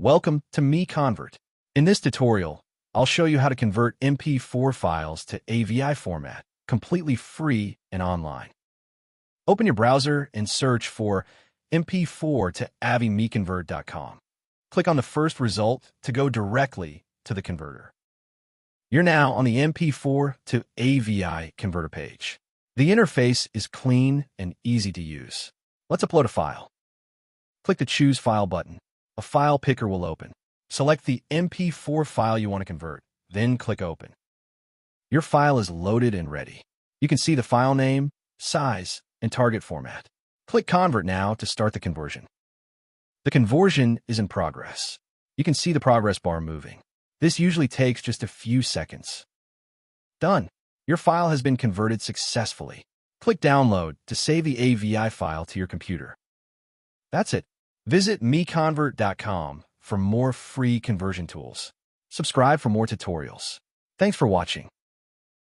Welcome to MiConvert. In this tutorial, I'll show you how to convert MP4 files to AVI format, completely free and online. Open your browser and search for MP4 to AVI.MiConvert.com. Click on the first result to go directly to the converter. You're now on the MP4 to AVI converter page. The interface is clean and easy to use. Let's upload a file. Click the Choose File button. A file picker will open. Select the MP4 file you want to convert, then click Open. Your file is loaded and ready. You can see the file name, size, and target format. Click Convert now to start the conversion. The conversion is in progress. You can see the progress bar moving. This usually takes just a few seconds. Done. Your file has been converted successfully. Click Download to save the AVI file to your computer. That's it. Visit MiConvert.com for more free conversion tools. Subscribe for more tutorials. Thanks for watching.